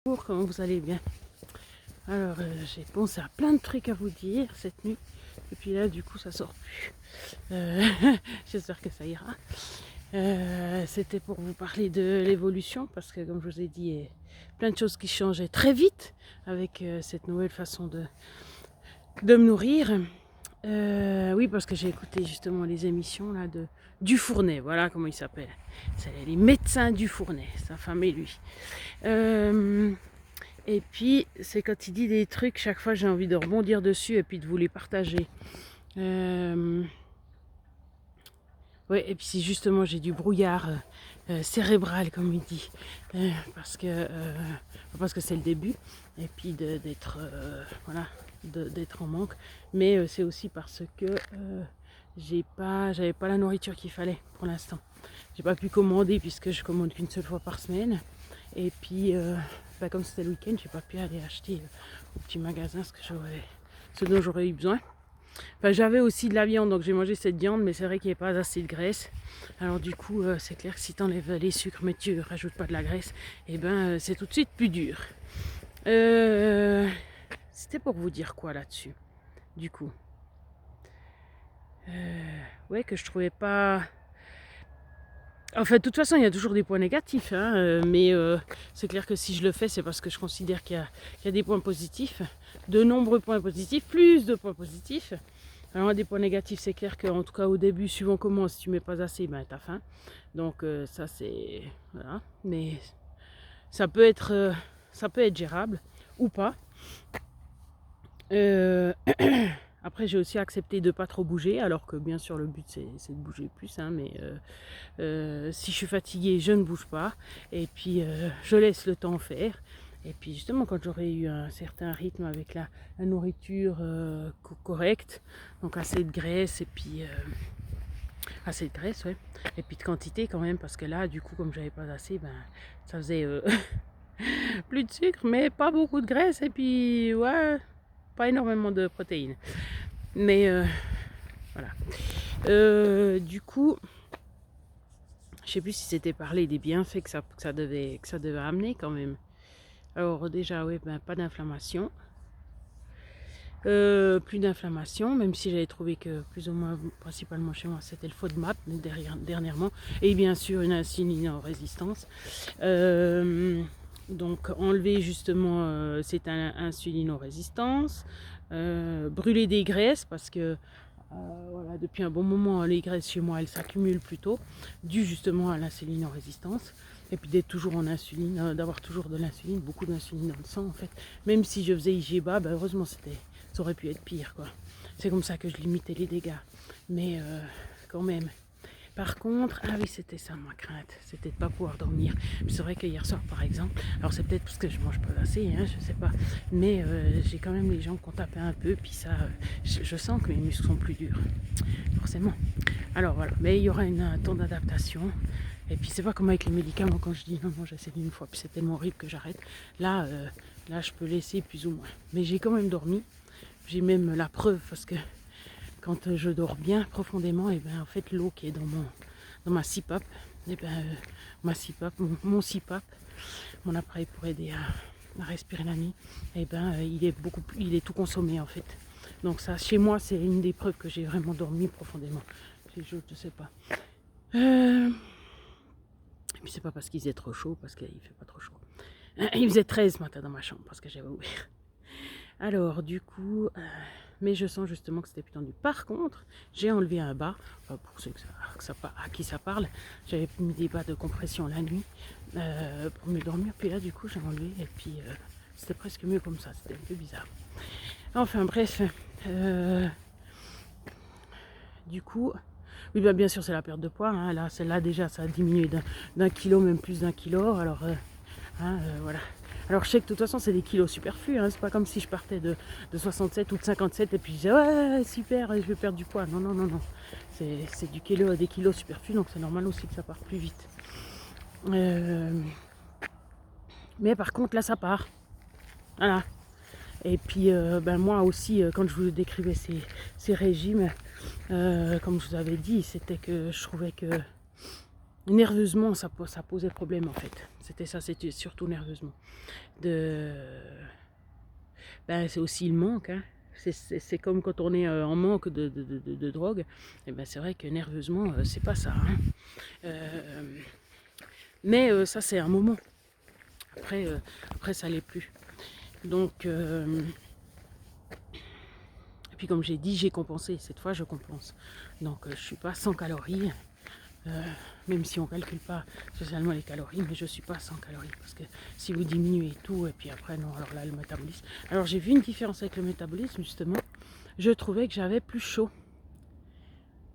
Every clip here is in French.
Bonjour, comment vous allez bien? Alors, j'ai pensé à plein de trucs à vous dire cette nuit. Et puis là, du coup, ça sort plus. Euh, J'espère que ça ira. C'était pour vous parler de l'évolution, parce que comme je vous ai dit, il y a plein de choses qui changeaient très vite avec cette nouvelle façon de me nourrir. Oui, parce que j'ai écouté justement les émissions là de Dufournet, voilà comment il s'appelle. C'est les médecins Dufournet, sa femme et lui. Et puis, c'est quand il dit des trucs, chaque fois j'ai envie de rebondir dessus et puis de vous les partager. Ouais, et puis si justement j'ai du brouillard cérébral, comme il dit, parce que c'est le début, et puis d'être voilà, d'être en manque, mais c'est aussi parce que j'avais pas la nourriture qu'il fallait pour l'instant. J'ai pas pu commander puisque je commande qu'une seule fois par semaine, et puis comme c'était le week-end, j'ai pas pu aller acheter au petit magasin ce dont j'aurais eu besoin. Enfin, j'avais aussi de la viande, donc j'ai mangé cette viande, mais c'est vrai qu'il n'y avait pas assez de graisse. Alors du coup, c'est clair que si tu enlèves les sucres, mais tu rajoutes pas de la graisse, et ben c'est tout de suite plus dur. C'était pour vous dire quoi là-dessus, du coup. Ouais, que je trouvais pas... Enfin, de toute façon, il y a toujours des points négatifs, hein, mais c'est clair que si je le fais, c'est parce que je considère qu'il y a des points positifs, de nombreux points positifs, plus de points positifs. Alors, des points négatifs, c'est clair qu'en tout cas au début, suivant comment, si tu mets pas assez, ben t'as faim. Donc ça c'est voilà. Mais ça peut être gérable ou pas. Euh, Après, j'ai aussi accepté de pas trop bouger, alors que bien sûr le but c'est de bouger plus, hein, mais si je suis fatiguée, je ne bouge pas, et puis je laisse le temps faire. Et puis justement, quand j'aurai eu un certain rythme avec la nourriture correcte, donc assez de graisse, et puis assez de graisse, ouais, et puis de quantité quand même, parce que là, du coup, comme j'avais pas assez, ben ça faisait plus de sucre, mais pas beaucoup de graisse, et puis ouais, pas énormément de protéines. Mais voilà. Du coup, je sais plus si c'était parlé des bienfaits que ça devait amener quand même. Alors déjà, oui, ben, pas d'inflammation. Plus d'inflammation, même si j'avais trouvé que plus ou moins, principalement chez moi, c'était le FODMAP dernièrement. Et bien sûr, une insulinorésistance. Donc enlever justement cette insulinorésistance. Brûler des graisses parce que voilà, depuis un bon moment, les graisses chez moi, elles s'accumulent plutôt, dû justement à l'insulinorésistance. Et puis d'être toujours en insuline, d'avoir toujours de l'insuline, beaucoup d'insuline dans le sang en fait. Même si je faisais IGBA, ben heureusement ça aurait pu être pire quoi. C'est comme ça que je limitais les dégâts. Mais quand même. Par contre, ah oui, c'était ça ma crainte, c'était de ne pas pouvoir dormir. C'est vrai que hier soir par exemple, alors c'est peut-être parce que je mange pas assez, hein, je sais pas, mais j'ai quand même les jambes qui ont tapé un peu, puis ça, je sens que mes muscles sont plus durs, forcément. Alors voilà, mais il y aura un temps d'adaptation. Et puis c'est pas comme avec les médicaments quand je dis non, non j'essaie une fois, puis c'est tellement horrible que j'arrête. Là, là je peux laisser plus ou moins. Mais j'ai quand même dormi. J'ai même la preuve parce que quand je dors bien profondément, et ben en fait l'eau qui est dans ma CPAP, et ben ma CPAP, mon CPAP, mon appareil pour aider à respirer la nuit, et ben il est tout consommé en fait. Donc ça, chez moi, c'est une des preuves que j'ai vraiment dormi profondément. Les autres, je sais pas. Et puis c'est pas parce qu'il faisait trop chaud, parce qu'il fait pas trop chaud. Il faisait 13 ce matin dans ma chambre, parce que j'avais ouvert. Alors, du coup, mais je sens justement que c'était plus tendu. Par contre, j'ai enlevé un bas, pour ceux à qui ça parle, j'avais mis des bas de compression la nuit pour mieux dormir. Puis là, du coup, j'ai enlevé et puis c'était presque mieux comme ça. C'était un peu bizarre. Enfin, bref. Du coup, oui, bien sûr, c'est la perte de poids. Hein. Là, celle-là, déjà, ça a diminué d'un kilo, même plus d'un kilo. Alors, voilà. Alors je sais que de toute façon c'est des kilos superflus, hein. C'est pas comme si je partais de 67 ou de 57 et puis je disais ouais super je vais perdre du poids. Non, non, non, non. C'est des kilos superflus, donc c'est normal aussi que ça parte plus vite. Mais par contre là ça part. Voilà. Et puis ben moi aussi quand je vous décrivais ces régimes, comme je vous avais dit, c'était que je trouvais que nerveusement, ça posait problème en fait. C'était ça, c'était surtout nerveusement. C'est aussi le manque, hein. C'est comme quand on est en manque de drogue. Et ben c'est vrai que nerveusement, c'est pas ça, hein. Mais ça, c'est un moment. Après ça l'est plus. Donc, et puis comme j'ai dit, j'ai compensé. Cette fois, je compense. Donc, je suis pas sans calories. Même si on ne calcule pas spécialement les calories, mais je ne suis pas sans calories. Parce que si vous diminuez tout, et puis après, non, alors là, le métabolisme. Alors, j'ai vu une différence avec le métabolisme, justement. Je trouvais que j'avais plus chaud.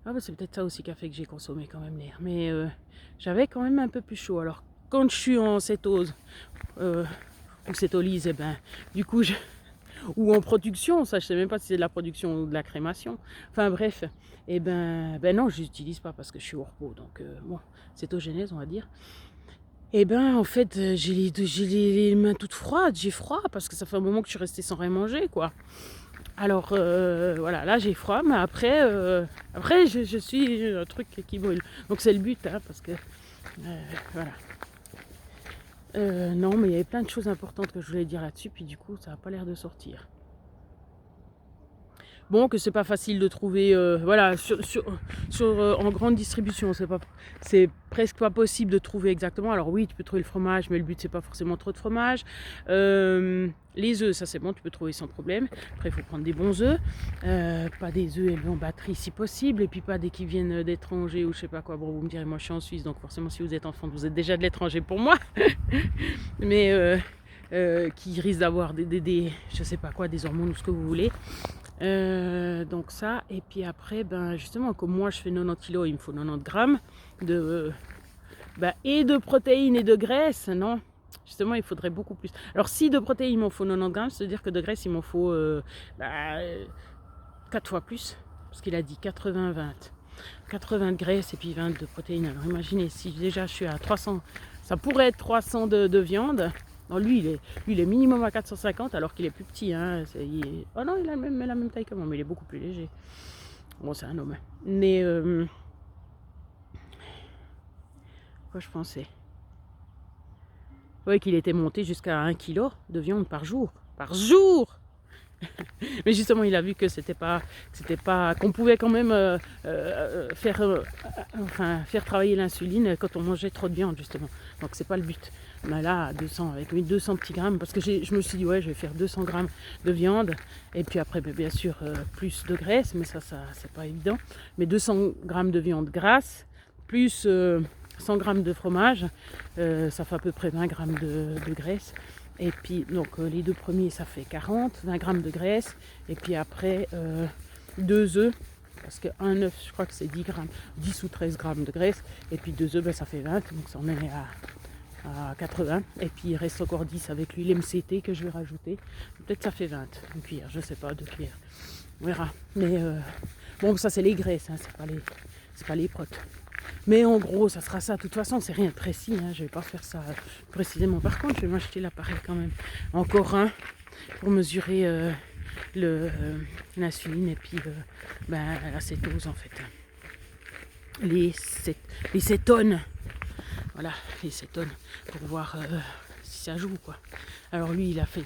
Ah, bah, c'est peut-être ça aussi qui a fait que j'ai consommé quand même l'air. Mais j'avais quand même un peu plus chaud. Alors, quand je suis en cétose, ou cétolyse, et ben, du coup, ou en production, ça je sais même pas si c'est de la production ou de la crémation. Enfin bref, et ben non, je n'utilise pas parce que je suis au repos, donc bon, cétogénèse on va dire. Et ben en fait, j'ai les mains toutes froides, j'ai froid parce que ça fait un moment que je suis restée sans rien manger, quoi. Alors voilà, là j'ai froid, mais après je suis un truc qui brûle. Donc c'est le but, hein, parce que voilà. Non, mais il y avait plein de choses importantes que je voulais dire là-dessus, puis du coup, ça n'a pas l'air de sortir. Bon, que c'est pas facile de trouver, voilà, en grande distribution, c'est presque pas possible de trouver exactement. Alors oui, tu peux trouver le fromage, mais le but c'est pas forcément trop de fromage. Les œufs, ça c'est bon, tu peux trouver sans problème. Après, il faut prendre des bons œufs, pas des œufs élevés en batterie si possible, et puis pas des qui viennent d'étrangers ou je sais pas quoi. Bon, vous me direz, moi je suis en Suisse, donc forcément si vous êtes en France, vous êtes déjà de l'étranger pour moi, mais qui risquent d'avoir des je sais pas quoi, des hormones ou ce que vous voulez. Donc ça, et puis après, ben justement, comme moi je fais 90 kilos, il me faut 90 grammes et de protéines et de graisse, non. Justement, il faudrait beaucoup plus. Alors, si de protéines il m'en faut 90 grammes, c'est-à-dire que de graisse il m'en faut 4 fois plus, parce qu'il a dit 80-20. 80 de graisse et puis 20 de protéines. Alors imaginez, si déjà je suis à 300, ça pourrait être 300 de viande. Non, lui, il est minimum à 450 alors qu'il est plus petit. Hein. Oh non, il a la même taille que moi, mais il est beaucoup plus léger. Bon, c'est un homme. Mais, quoi je pensais? Ouais, qu'il était monté jusqu'à 1 kg de viande par jour. Par jour! Mais justement, il a vu que qu'on pouvait quand même faire travailler l'insuline quand on mangeait trop de viande, justement. Donc c'est pas le but. Mais là, avec 200 petits grammes, parce que je me suis dit, ouais, je vais faire 200 grammes de viande, et puis après, bien sûr, plus de graisse, mais ça c'est pas évident. Mais 200 grammes de viande grasse, plus 100 grammes de fromage, ça fait à peu près 20 grammes de graisse. Et puis, donc, les deux premiers, ça fait 20 grammes de graisse. Et puis après, 2 œufs, parce qu'un œuf, je crois que c'est 10 ou 13 grammes de graisse. Et puis 2 œufs, ben, ça fait 20, donc ça en est à 80. Et puis il reste encore 10 avec l'huile MCT que je vais rajouter. Peut-être ça fait 20, une cuillère, je sais pas, 2 cuillères. On verra. Mais bon, ça c'est les graisses, hein, c'est pas les protes. Mais en gros, ça sera ça. De toute façon, c'est rien de précis. Hein. Je vais pas faire ça précisément. Par contre, je vais m'acheter l'appareil quand même. Encore un pour mesurer l'insuline et puis la cétose en fait. Les cétones. Voilà, les cétones. Pour voir si ça joue quoi. Alors lui, il a fait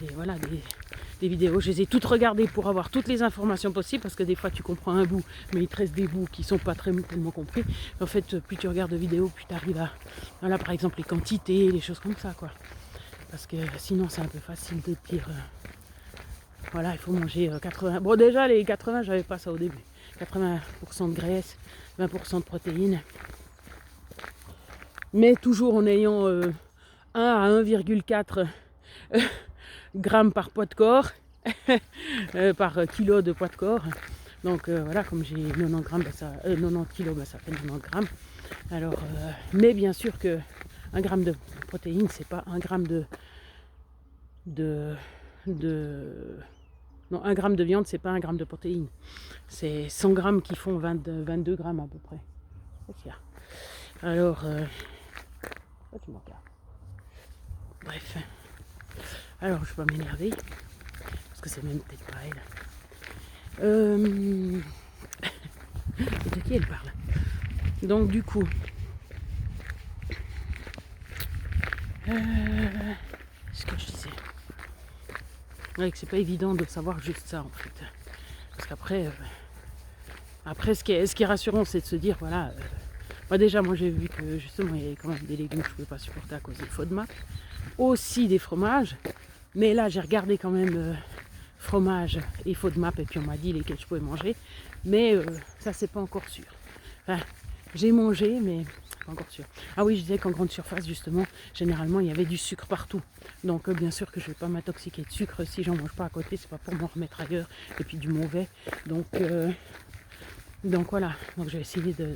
des vidéos, je les ai toutes regardées pour avoir toutes les informations possibles parce que des fois tu comprends un bout mais il te reste des bouts qui sont pas tellement compris. En fait, plus tu regardes de vidéos, plus tu arrives à, voilà, par exemple les quantités, les choses comme ça quoi. Parce que sinon c'est un peu facile de dire voilà, il faut manger 80. Bon, déjà les 80, j'avais pas ça au début. 80% de graisse, 20% de protéines. Mais toujours en ayant 1 à 1,4 grammes par poids de corps, par kilo de poids de corps. Donc voilà, comme j'ai 90 grammes, 90 kilos, ça fait 90 grammes. Alors, mais bien sûr que 1 gramme de protéines, c'est pas 1 gramme non, 1 gramme de viande, c'est pas 1 gramme de protéines. C'est 100 grammes qui font 22 grammes à peu près. Alors, tu m'en regardes. Bref. Alors, je vais pas m'énerver. Parce que c'est même peut-être pas elle. C'est de qui elle parle? Donc, du coup, Ce que je disais. Ouais, que c'est pas évident de savoir juste ça en fait. Parce qu'après, ce qui est rassurant, c'est de se dire, voilà, moi déjà, moi j'ai vu que justement, il y avait quand même des légumes que je ne pouvais pas supporter à cause des FODMAP. Aussi des fromages. Mais là, j'ai regardé quand même fromage et FODMAP et puis on m'a dit lesquels je pouvais manger. Mais ça, c'est pas encore sûr. Enfin, j'ai mangé, mais pas encore sûr. Ah oui, je disais qu'en grande surface, justement, généralement, il y avait du sucre partout. Donc, bien sûr que je ne vais pas m'intoxiquer de sucre si j'en mange pas à côté. C'est pas pour m'en remettre ailleurs. Et puis du mauvais. Donc voilà. Donc, je vais essayer de...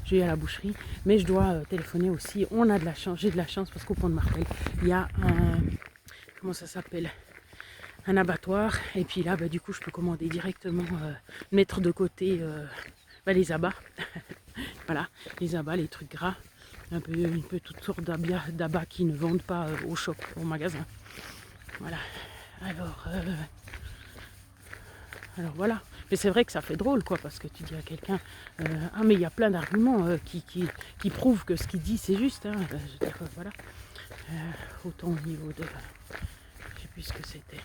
je vais à la boucherie. Mais je dois téléphoner aussi. On a de la chance. J'ai de la chance parce qu'au Pont de Martel, il y a un... Comment ça s'appelle ? Un abattoir. Et puis là, du coup, je peux commander directement, mettre de côté les abats. Voilà, les abats, les trucs gras, un peu toutes sortes d'abats qui ne vendent pas au shop, au magasin. Voilà. Alors voilà. Mais c'est vrai que ça fait drôle, quoi, parce que tu dis à quelqu'un, ah mais il y a plein d'arguments qui prouvent que ce qu'il dit c'est juste. Hein. Je veux dire, voilà. Autant au niveau de, je sais plus ce que c'était.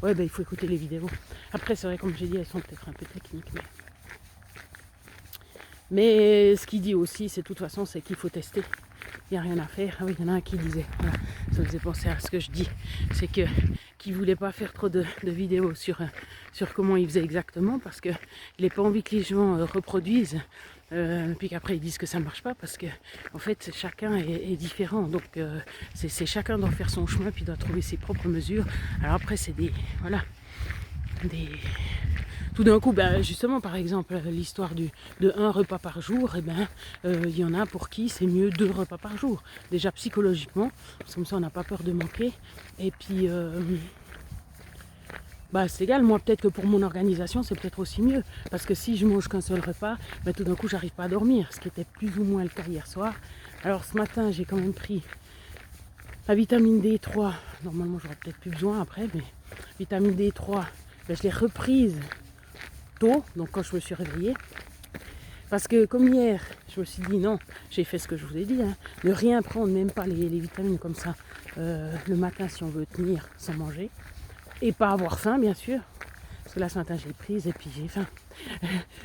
Ouais, il faut écouter les vidéos. Après, c'est vrai, comme j'ai dit, elles sont peut-être un peu techniques. Mais ce qu'il dit aussi, c'est de toute façon, c'est qu'il faut tester. Il n'y a rien à faire. Ah oui, il y en a un qui disait, voilà, ça me faisait penser à ce que je dis, c'est que qu'il ne voulait pas faire trop de vidéos sur comment il faisait exactement, parce qu'il n'a pas envie que les gens reproduisent, puis qu'après ils disent que ça ne marche pas, parce que en fait chacun est différent. Donc c'est chacun doit faire son chemin, puis doit trouver ses propres mesures. Alors après c'est tout d'un coup, justement, par exemple, l'histoire de un repas par jour, y en a pour qui c'est mieux 2 repas par jour. Déjà psychologiquement, parce que comme ça on n'a pas peur de manquer. Et puis, c'est égal, moi peut-être que pour mon organisation c'est peut-être aussi mieux. Parce que si je mange qu'un seul repas, tout d'un coup j'arrive pas à dormir, ce qui était plus ou moins le cas hier soir. Alors ce matin j'ai quand même pris la vitamine D3, normalement j'aurais peut-être plus besoin après, mais vitamine D3, je l'ai reprise tôt, donc quand je me suis réveillée, parce que comme hier je me suis dit non, j'ai fait ce que je vous ai dit, hein, ne rien prendre, même pas les vitamines comme ça le matin si on veut tenir sans manger, et pas avoir faim bien sûr, parce que là ce matin j'ai prise et puis j'ai faim.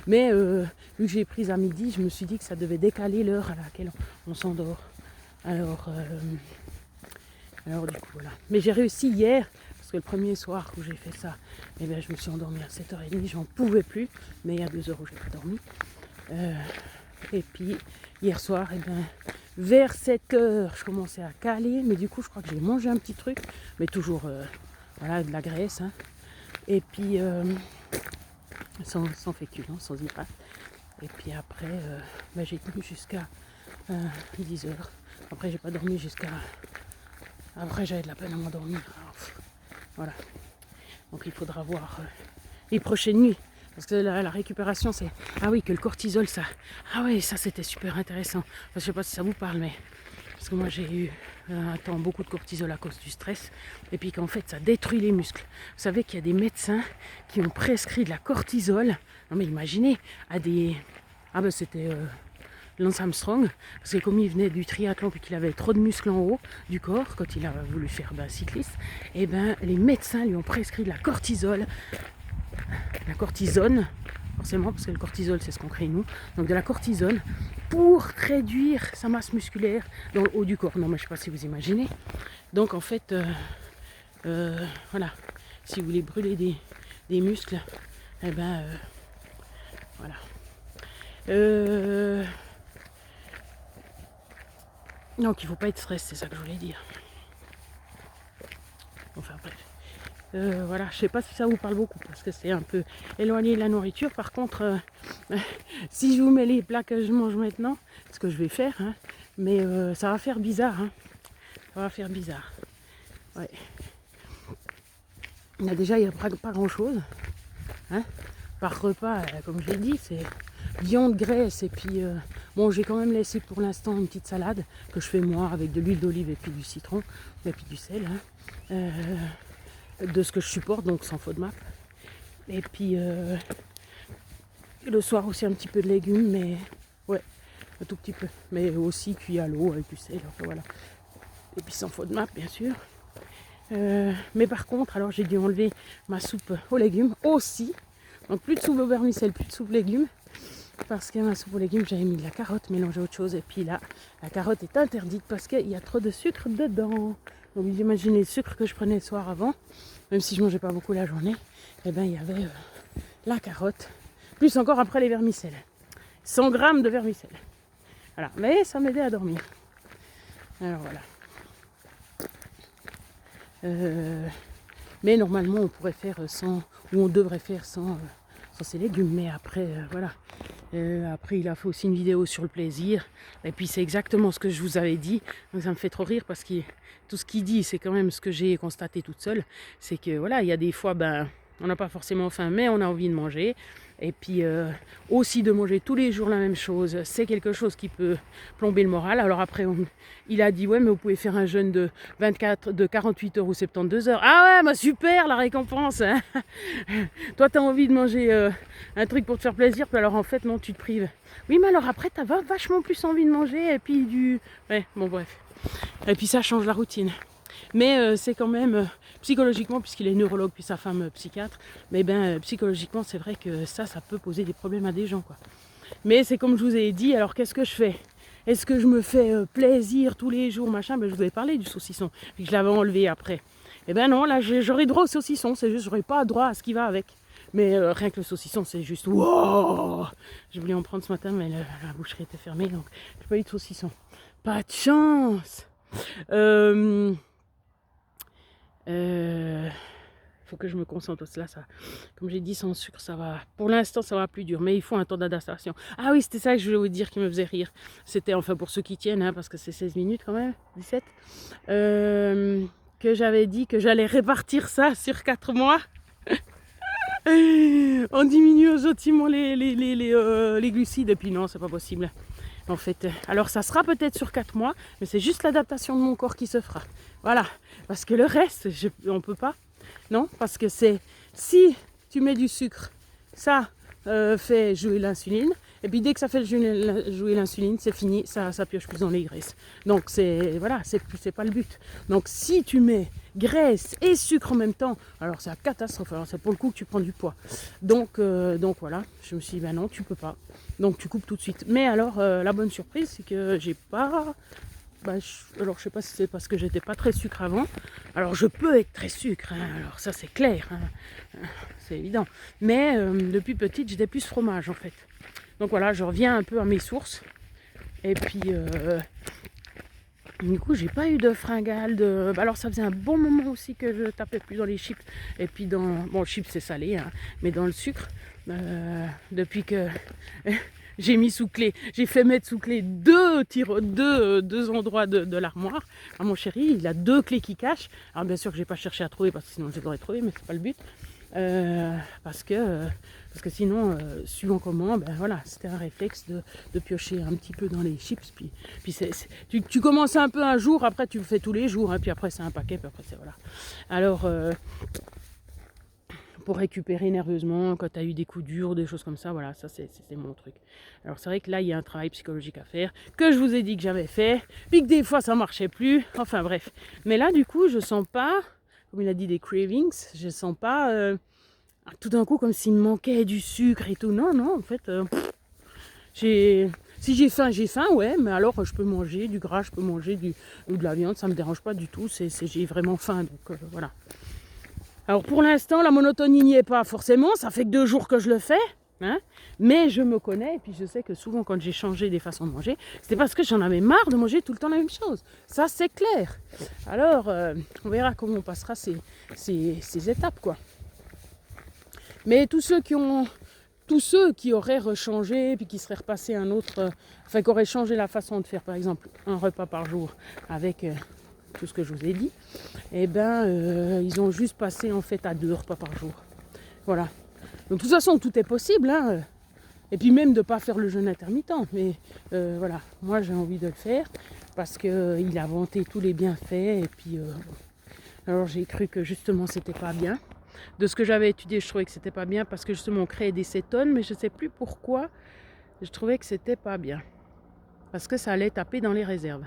Mais vu que j'ai prise à midi, je me suis dit que ça devait décaler l'heure à laquelle on s'endort. Alors du coup voilà. Mais j'ai réussi hier, parce que le premier soir où j'ai fait ça, je me suis endormie à 7h30, j'en pouvais plus, mais il y a 2 heures où j'ai pas dormi. Et puis hier soir, vers 7h, je commençais à caler, mais du coup je crois que j'ai mangé un petit truc, mais toujours de la graisse. Hein. Et puis sans féculents, sans hydrate. Et puis après, j'ai tenu jusqu'à 10h. Après j'ai pas dormi jusqu'à... Après j'avais de la peine à m'endormir. Voilà. Donc il faudra voir les prochaines nuits. Parce que la récupération c'est... Ah oui, que le cortisol ça... Ah oui, ça c'était super intéressant. Enfin, je sais pas si ça vous parle, mais... Parce que moi j'ai eu un temps beaucoup de cortisol à cause du stress. Et puis qu'en fait ça détruit les muscles. Vous savez qu'il y a des médecins qui ont prescrit de la cortisol. Non mais imaginez, à des... c'était... Lance Armstrong, parce que comme il venait du triathlon puis qu'il avait trop de muscles en haut du corps quand il a voulu faire cycliste, les médecins lui ont prescrit de la cortisol, la cortisone, forcément parce que le cortisol c'est ce qu'on crée nous, donc de la cortisone pour réduire sa masse musculaire dans le haut du corps. Non mais je sais pas si vous imaginez. Donc en fait, voilà, si vous voulez brûler des muscles, voilà. Donc il faut pas être stressé, c'est ça que je voulais dire. Enfin bref. Voilà, je sais pas si ça vous parle beaucoup parce que c'est un peu éloigné de la nourriture. Par contre, si je vous mets les plats que je mange maintenant, ce que je vais faire, hein, mais ça va faire bizarre. Hein. Ça va faire bizarre. Ouais. Déjà, il n'y a pas grand chose. Hein. Par repas, comme je l'ai dit, c'est viande, graisse et puis j'ai quand même laissé pour l'instant une petite salade que je fais moi avec de l'huile d'olive et puis du citron et puis du sel, hein, de ce que je supporte, donc sans FODMAP. Et puis Et le soir aussi un petit peu de légumes, mais ouais, un tout petit peu. Mais aussi cuit à l'eau avec du sel, enfin, voilà. Et puis sans FODMAP bien sûr. Mais par contre, alors j'ai dû enlever ma soupe aux légumes aussi. Donc plus de soupe au vermicelle, plus de soupe aux légumes. Parce que ma soupe aux légumes, j'avais mis de la carotte mélangée à autre chose. Et puis là, la carotte est interdite parce qu'il y a trop de sucre dedans. Donc vous imaginez le sucre que je prenais le soir avant, même si je mangeais pas beaucoup la journée. Et ben il y avait la carotte, plus encore après les vermicelles. 100 grammes de vermicelles. Voilà, mais ça m'aidait à dormir. Alors voilà. Mais normalement on pourrait faire sans, ou on devrait faire sans ces légumes, mais après voilà. Après il a fait aussi une vidéo sur le plaisir, et puis c'est exactement ce que je vous avais dit. Donc ça me fait trop rire parce que tout ce qu'il dit c'est quand même ce que j'ai constaté toute seule, c'est que voilà, il y a des fois on n'a pas forcément faim mais on a envie de manger. Et puis aussi de manger tous les jours la même chose, c'est quelque chose qui peut plomber le moral. Alors après, il a dit ouais, mais vous pouvez faire un jeûne de 48 heures ou 72 heures. Ah ouais, bah super, la récompense. Hein. Toi, tu as envie de manger un truc pour te faire plaisir, puis alors en fait, non, tu te prives. Oui, mais alors après, tu as vachement plus envie de manger, et puis Ouais, bon bref. Et puis ça change la routine. Mais c'est quand même psychologiquement, puisqu'il est neurologue puis sa femme psychiatre, mais psychologiquement c'est vrai que ça peut poser des problèmes à des gens quoi. Mais c'est comme je vous ai dit, alors qu'est-ce que je fais? Est-ce que je me fais plaisir tous les jours machin? Je vous avais parlé du saucisson, puis je l'avais enlevé après. Et ben non, là j'aurais droit au saucisson, c'est juste j'aurais pas droit à ce qui va avec. Mais rien que le saucisson, c'est juste wow. J'ai voulu en prendre ce matin, mais la boucherie était fermée, donc j'ai pas eu de saucisson. Pas de chance. Faut que je me concentre là, ça, comme j'ai dit, sans sucre ça va, pour l'instant ça va plus dur, mais il faut un temps d'adaptation. Ah oui, c'était ça que je voulais vous dire qui me faisait rire, c'était enfin pour ceux qui tiennent hein, parce que c'est 16 minutes quand même, 17 que j'avais dit que j'allais répartir ça sur 4 mois. On diminue gentiment les glucides et puis non, c'est pas possible en fait. Alors ça sera peut-être sur 4 mois, mais c'est juste l'adaptation de mon corps qui se fera. Voilà, parce que le reste, on peut pas. Non, parce que c'est, si tu mets du sucre, ça fait jouer l'insuline. Et puis dès que ça fait jouer l'insuline, c'est fini, ça pioche plus dans les graisses. Donc c'est voilà, c'est pas le but. Donc si tu mets graisse et sucre en même temps, alors c'est la catastrophe. Alors c'est pour le coup que tu prends du poids. Donc voilà, je me suis dit non, tu peux pas. Donc tu coupes tout de suite. Mais alors la bonne surprise, c'est que j'ai pas. Alors je sais pas si c'est parce que j'étais pas très sucre avant. Alors je peux être très sucre, hein, alors ça c'est clair, hein, c'est évident. Mais depuis petite j'étais plus fromage en fait. Donc voilà, je reviens un peu à mes sources. Et puis du coup j'ai pas eu de fringales. Alors ça faisait un bon moment aussi que je tapais plus dans les chips. Et puis bon chips c'est salé, hein, mais dans le sucre, depuis que... J'ai mis sous clé, j'ai fait mettre sous clé deux endroits de l'armoire. Alors mon chéri, il a 2 clés qui cachent. Alors bien sûr que j'ai pas cherché à trouver parce que sinon je les aurais trouvées, mais c'est pas le but. Parce que sinon, suivant comment, voilà, c'était un réflexe de piocher un petit peu dans les chips. Puis tu commences un peu un jour, après tu le fais tous les jours, hein, puis après c'est un paquet, puis après c'est voilà. Alors pour récupérer nerveusement quand tu as eu des coups durs, des choses comme ça, voilà, ça c'est mon truc. Alors c'est vrai que là il y a un travail psychologique à faire, que je vous ai dit que j'avais fait, puis que des fois ça marchait plus, enfin bref. Mais là du coup je sens pas, comme il a dit des cravings, je sens pas tout d'un coup comme s'il me manquait du sucre et tout, non, en fait, si j'ai faim, ouais, mais alors je peux manger du gras, je peux manger ou de la viande, ça me dérange pas du tout, j'ai vraiment faim, donc voilà. Alors pour l'instant, la monotonie n'y est pas forcément, ça fait que 2 jours que je le fais, hein, mais je me connais et puis je sais que souvent quand j'ai changé des façons de manger, c'était parce que j'en avais marre de manger tout le temps la même chose. Ça c'est clair. Alors on verra comment on passera ces étapes quoi. Mais tous ceux qui auraient rechangé puis qui seraient repassés un autre, qui auraient changé la façon de faire par exemple un repas par jour avec tout ce que je vous ai dit, ils ont juste passé en fait à 2 repas par jour. Voilà. Donc de toute façon tout est possible, hein. Et puis même de ne pas faire le jeûne intermittent. Mais voilà, moi j'ai envie de le faire parce qu'il a vanté tous les bienfaits et puis alors j'ai cru que justement c'était pas bien. De ce que j'avais étudié, je trouvais que c'était pas bien parce que justement on créait des cétones, mais je sais plus pourquoi je trouvais que c'était pas bien. Parce que ça allait taper dans les réserves.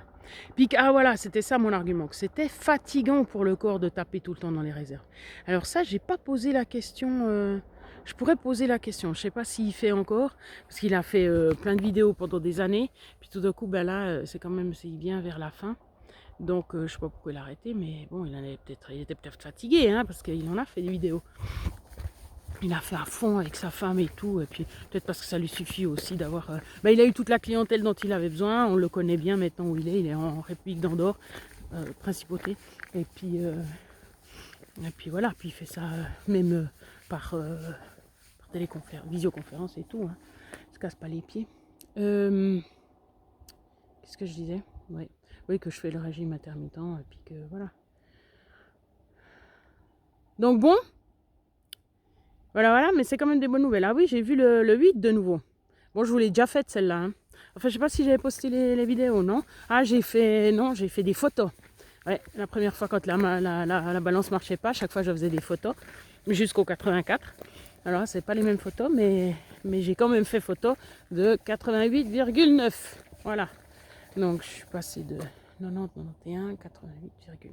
Puis, ah voilà, c'était ça mon argument, que c'était fatigant pour le corps de taper tout le temps dans les réserves. Alors ça, j'ai pas posé la question, je pourrais poser la question, je sais pas s'il fait encore, parce qu'il a fait plein de vidéos pendant des années, puis tout d'un coup, ben là, c'est quand même, il vient vers la fin, donc je sais pas pourquoi il a arrêté, mais bon, il était peut-être fatigué, hein, parce qu'il en a fait des vidéos. Il a fait à fond avec sa femme et tout, et puis peut-être parce que ça lui suffit aussi d'avoir... il a eu toute la clientèle dont il avait besoin, on le connaît bien maintenant où il est en République d'Andorre, principauté, et puis voilà, puis il fait ça même par téléconférence, visioconférence et tout, hein. Il se casse pas les pieds. Qu'est-ce que je disais? Ouais. Oui, que je fais le régime intermittent, et puis que voilà. Donc bon, voilà, mais c'est quand même des bonnes nouvelles. Ah oui, j'ai vu le 8 de nouveau. Bon, je vous l'ai déjà faite celle-là. Hein. Enfin, je sais pas si j'avais posté les vidéos, non? Ah, j'ai fait des photos. Ouais, la première fois quand la balance marchait pas, chaque fois je faisais des photos. Jusqu'au 84. Alors là, c'est pas les mêmes photos, mais j'ai quand même fait photo de 88,9. Voilà. Donc, je suis passée de 90, 91, 88,9.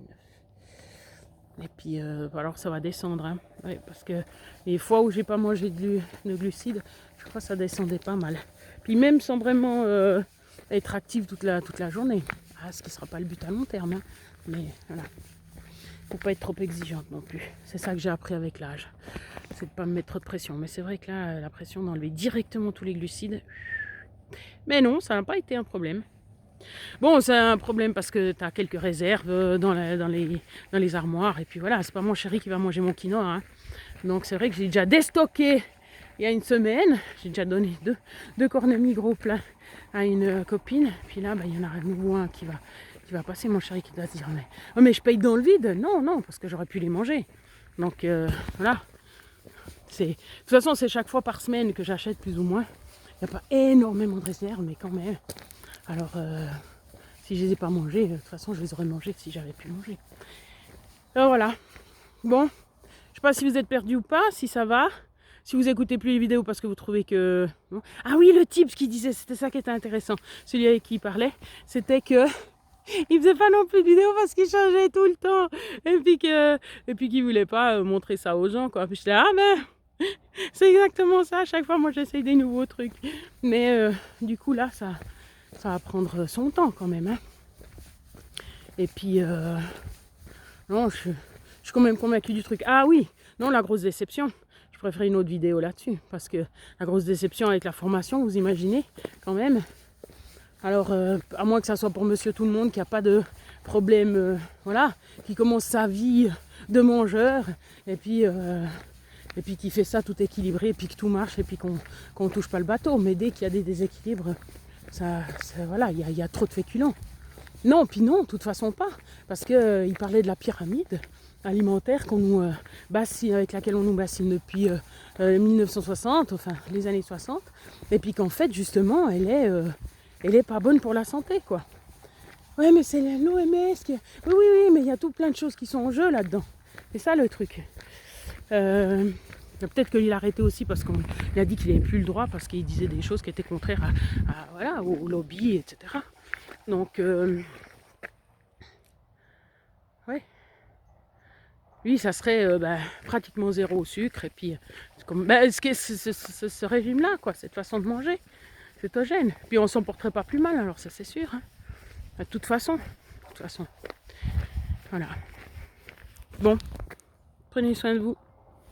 Et puis, alors ça va descendre, hein. Ouais, parce que les fois où j'ai pas mangé de glucides, je crois que ça descendait pas mal. Puis même sans vraiment être active toute la journée. Ah, ce qui sera pas le but à long terme, hein. Mais voilà. Faut pas être trop exigeante non plus. C'est ça que j'ai appris avec l'âge. C'est de pas me mettre trop de pression. Mais c'est vrai que là, la pression d'enlever directement tous les glucides. Mais non, ça n'a pas été un problème. Bon, c'est un problème parce que tu as quelques réserves dans les armoires. Et puis voilà, c'est pas mon chéri qui va manger mon quinoa. Hein. Donc c'est vrai que j'ai déjà déstocké il y a une semaine. J'ai déjà donné deux cornets migros pleins à une copine. Puis là, il y en a un nouveau un qui va passer, mon chéri, qui doit se dire mais je paye dans le vide. Non, parce que j'aurais pu les manger. Donc voilà. De toute façon, c'est chaque fois par semaine que j'achète plus ou moins. Il n'y a pas énormément de réserves, mais quand même. Alors, si je les ai pas mangés, de toute façon, je les aurais mangés si j'avais pu manger. Alors voilà. Bon, je sais pas si vous êtes perdu ou pas, si ça va. Si vous écoutez plus les vidéos parce que vous trouvez que... Ah oui, le type, ce qu'il disait, c'était ça qui était intéressant. Celui avec qui il parlait, c'était que... Il faisait pas non plus de vidéos parce qu'il changeait tout le temps. Et puis qu'il voulait pas montrer ça aux gens, quoi. Puis j'étais là, ah ben... C'est exactement ça. À chaque fois, moi, j'essaye des nouveaux trucs. Mais du coup, là, ça va prendre son temps quand même. Hein. Et puis, non, je suis quand même convaincue du truc. Ah oui, non, la grosse déception. Je préfère une autre vidéo là-dessus. Parce que la grosse déception avec la formation, vous imaginez, quand même. Alors, à moins que ça soit pour monsieur tout le monde qui n'a pas de problème, voilà, qui commence sa vie de mangeur. Et puis qui fait ça tout équilibré, et puis que tout marche, et puis qu'on touche pas le bateau. Mais dès qu'il y a des déséquilibres, voilà, il y a trop de féculents. Non, puis non, de toute façon pas. Parce qu'il parlait de la pyramide alimentaire avec laquelle on nous bassine depuis 1960, enfin les années 60. Et puis qu'en fait, justement, elle est pas bonne pour la santé, quoi. Ouais, mais c'est l'OMS qui... Oui, mais il y a tout plein de choses qui sont en jeu là-dedans. C'est ça le truc. Peut-être qu'il a arrêté aussi parce qu'il a dit qu'il n'avait plus le droit parce qu'il disait des choses qui étaient contraires voilà, au lobby, etc. Donc, ouais. Lui, ça serait pratiquement zéro sucre. Et puis, ce régime-là, quoi, cette façon de manger, cétogène. Puis on s'en porterait pas plus mal, alors ça c'est sûr. Hein. De toute façon. Voilà. Bon, prenez soin de vous.